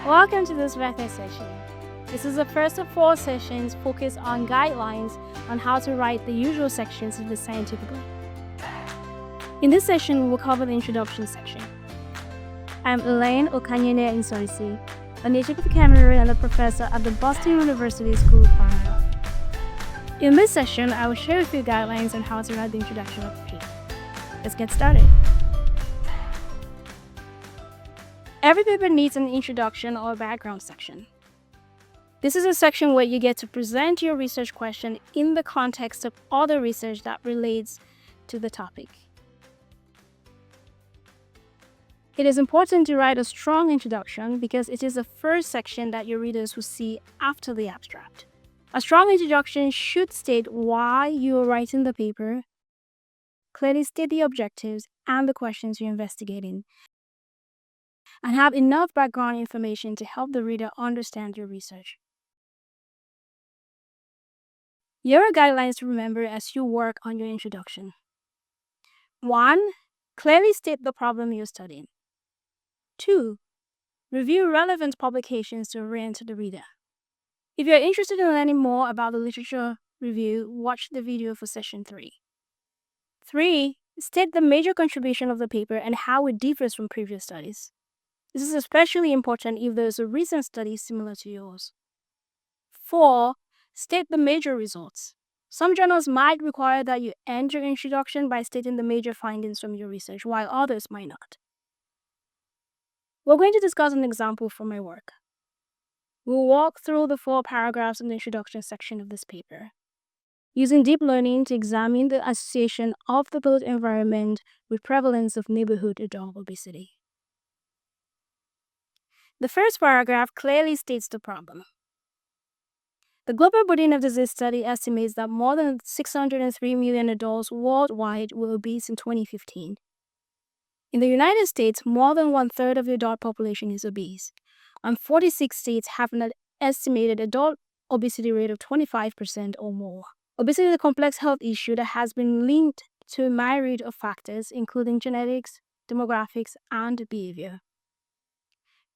Welcome to this Rethé session. This is the first of 4 sessions focused on guidelines on how to write the usual sections of the scientific book. In this session, we will cover the introduction section. I'm Elaine O Nsoesie, a native of Cameroon and a professor at the Boston University School of Fine Art. In this session, I will share with you guidelines on how to write the introduction of the paper. Let's get started. Every paper needs an introduction or a background section. This is a section where you get to present your research question in the context of other research that relates to the topic. It is important to write a strong introduction because it is the first section that your readers will see after the abstract. A strong introduction should state why you are writing the paper, clearly state the objectives and the questions you're investigating, and have enough background information to help the reader understand your research. Here are guidelines to remember as you work on your introduction. 1. Clearly state the problem you're studying. 2. Review relevant publications to orient the reader. If you're interested in learning more about the literature review, watch the video for session 3. 3. State the major contribution of the paper and how it differs from previous studies. This is especially important if there is a recent study similar to yours. 4. State the major results. Some journals might require that you end your introduction by stating the major findings from your research, while others might not. We're going to discuss an example from my work. We'll walk through the 4 paragraphs in the introduction section of this paper, using deep learning to examine the association of the built environment with prevalence of neighborhood adult obesity. The first paragraph clearly states the problem. The Global Burden of Disease study estimates that more than 603 million adults worldwide were obese in 2015. In the United States, more than 1/3 of the adult population is obese, and 46 states have an estimated adult obesity rate of 25% or more. Obesity is a complex health issue that has been linked to a myriad of factors, including genetics, demographics, and behavior.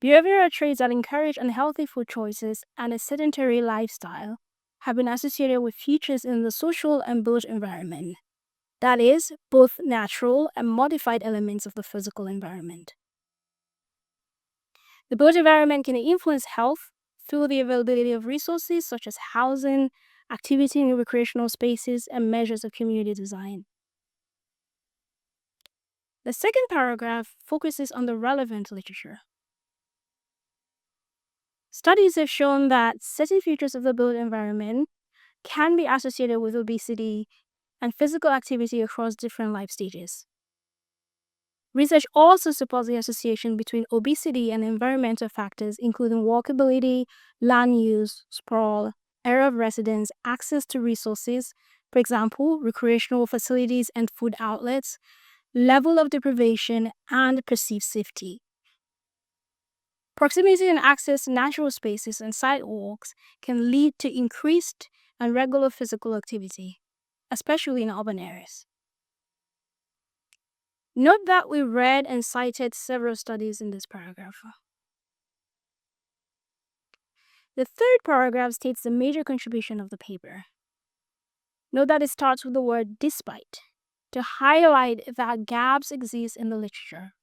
Behavioral traits that encourage unhealthy food choices and a sedentary lifestyle have been associated with features in the social and built environment. That is, both natural and modified elements of the physical environment. The built environment can influence health through the availability of resources such as housing, activity in recreational spaces, and measures of community design. The second paragraph focuses on the relevant literature. Studies have shown that certain features of the built environment can be associated with obesity and physical activity across different life stages. Research also supports the association between obesity and environmental factors, including walkability, land use, sprawl, area of residence, access to resources, for example, recreational facilities and food outlets, level of deprivation, and perceived safety. Proximity and access to natural spaces and sidewalks can lead to increased and regular physical activity, especially in urban areas. Note that we read and cited several studies in this paragraph. The third paragraph states the major contribution of the paper. Note that it starts with the word despite to highlight that gaps exist in the literature.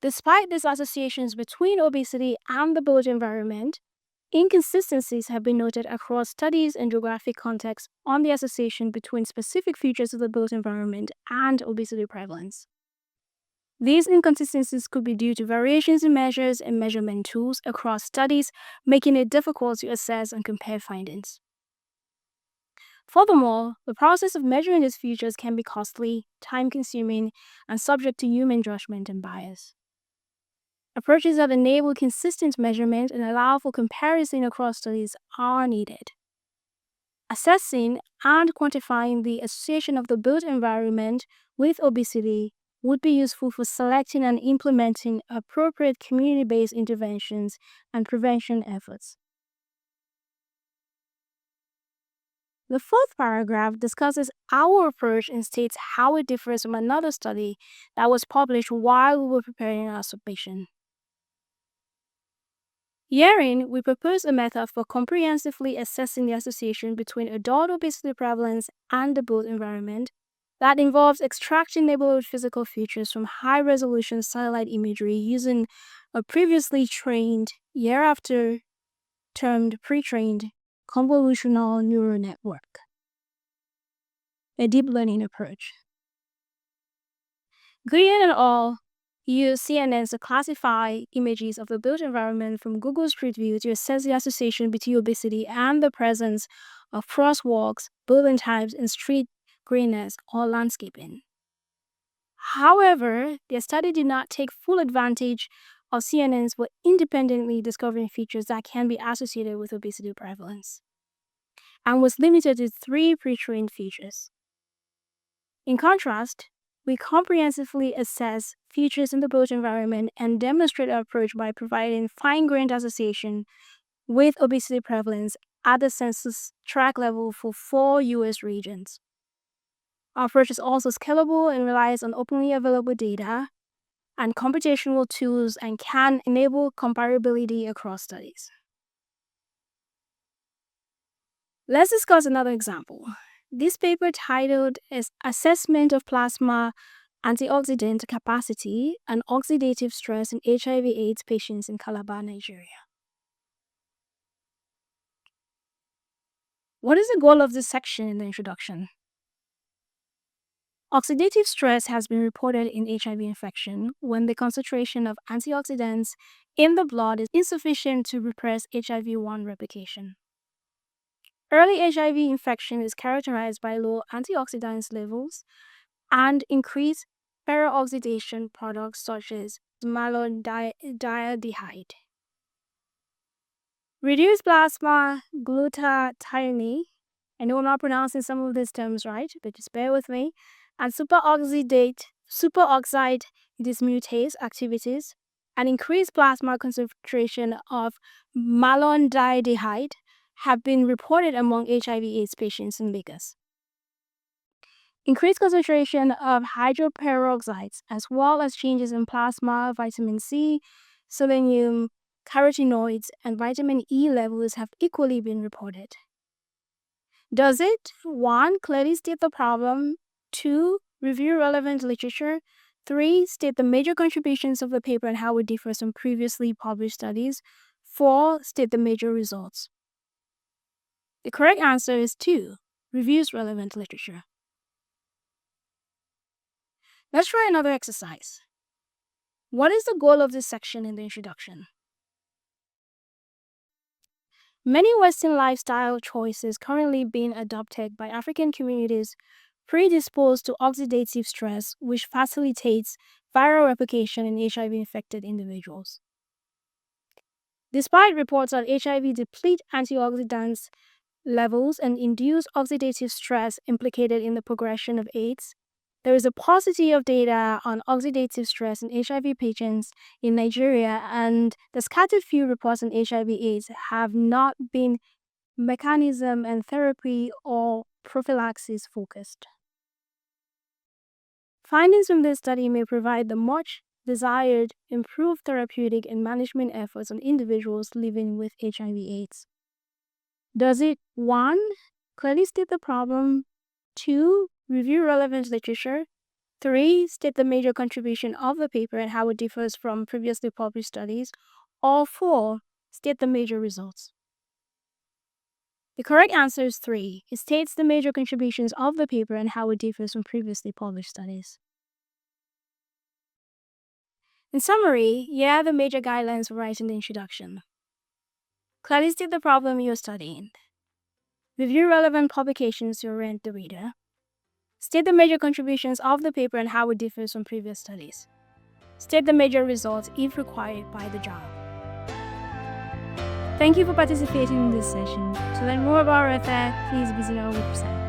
Despite these associations between obesity and the built environment, inconsistencies have been noted across studies and geographic contexts on the association between specific features of the built environment and obesity prevalence. These inconsistencies could be due to variations in measures and measurement tools across studies, making it difficult to assess and compare findings. Furthermore, the process of measuring these features can be costly, time-consuming, and subject to human judgment and bias. Approaches that enable consistent measurement and allow for comparison across studies are needed. Assessing and quantifying the association of the built environment with obesity would be useful for selecting and implementing appropriate community-based interventions and prevention efforts. The fourth paragraph discusses our approach and states how it differs from another study that was published while we were preparing our submission. Herein, we propose a method for comprehensively assessing the association between adult obesity prevalence and the built environment that involves extracting neighborhood physical features from high-resolution satellite imagery using a previously trained, hereafter termed pre-trained, convolutional neural network, a deep learning approach. Guillen et al. Use CNNs to classify images of the built environment from Google Street View to assess the association between obesity and the presence of crosswalks, building types, and street greenness or landscaping. However, their study did not take full advantage of CNNs for independently discovering features that can be associated with obesity prevalence, and was limited to 3 pre-trained features. In contrast, we comprehensively assess features in the built environment and demonstrate our approach by providing fine-grained association with obesity prevalence at the census tract level for 4 U.S. regions. Our approach is also scalable and relies on openly available data and computational tools and can enable comparability across studies. Let's discuss another example. This paper titled is Assessment of Plasma Antioxidant Capacity and Oxidative Stress in HIV/AIDS Patients in Calabar, Nigeria. What is the goal of this section in the introduction? Oxidative stress has been reported in HIV infection when the concentration of antioxidants in the blood is insufficient to repress HIV-1 replication. Early HIV infection is characterized by low antioxidants levels and increased peroxidation products such as malondialdehyde. Reduced plasma glutathione, I know I'm not pronouncing some of these terms right, but just bear with me, and superoxide dismutase activities, and increased plasma concentration of malondialdehyde have been reported among HIV/AIDS patients in Lagos. Increased concentration of hydroperoxides, as well as changes in plasma, vitamin C, selenium, carotenoids, and vitamin E levels have equally been reported. Does it, 1, clearly state the problem, 2, review relevant literature, 3, state the major contributions of the paper and how it differs from previously published studies, 4, state the major results? The correct answer is 2, reviews relevant literature. Let's try another exercise. What is the goal of this section in the introduction? Many Western lifestyle choices currently being adopted by African communities predisposed to oxidative stress, which facilitates viral replication in HIV-infected individuals. Despite reports that HIV deplete antioxidants levels and induce oxidative stress implicated in the progression of AIDS, there is a paucity of data on oxidative stress in HIV patients in Nigeria, and the scattered few reports on HIV/AIDS have not been mechanism and therapy or prophylaxis focused. Findings from this study may provide the much desired improved therapeutic and management efforts on individuals living with HIV/AIDS. Does it 1, clearly state the problem, 2, review relevant literature, 3, state the major contribution of the paper and how it differs from previously published studies, or 4, state the major results? The correct answer is 3. It states the major contributions of the paper and how it differs from previously published studies. In summary, here are the major guidelines for writing the introduction. Clearly state the problem you're studying. Review relevant publications to orient the reader. State the major contributions of the paper and how it differs from previous studies. State the major results if required by the job. Thank you for participating in this session. To learn more about Rethé, please visit our website.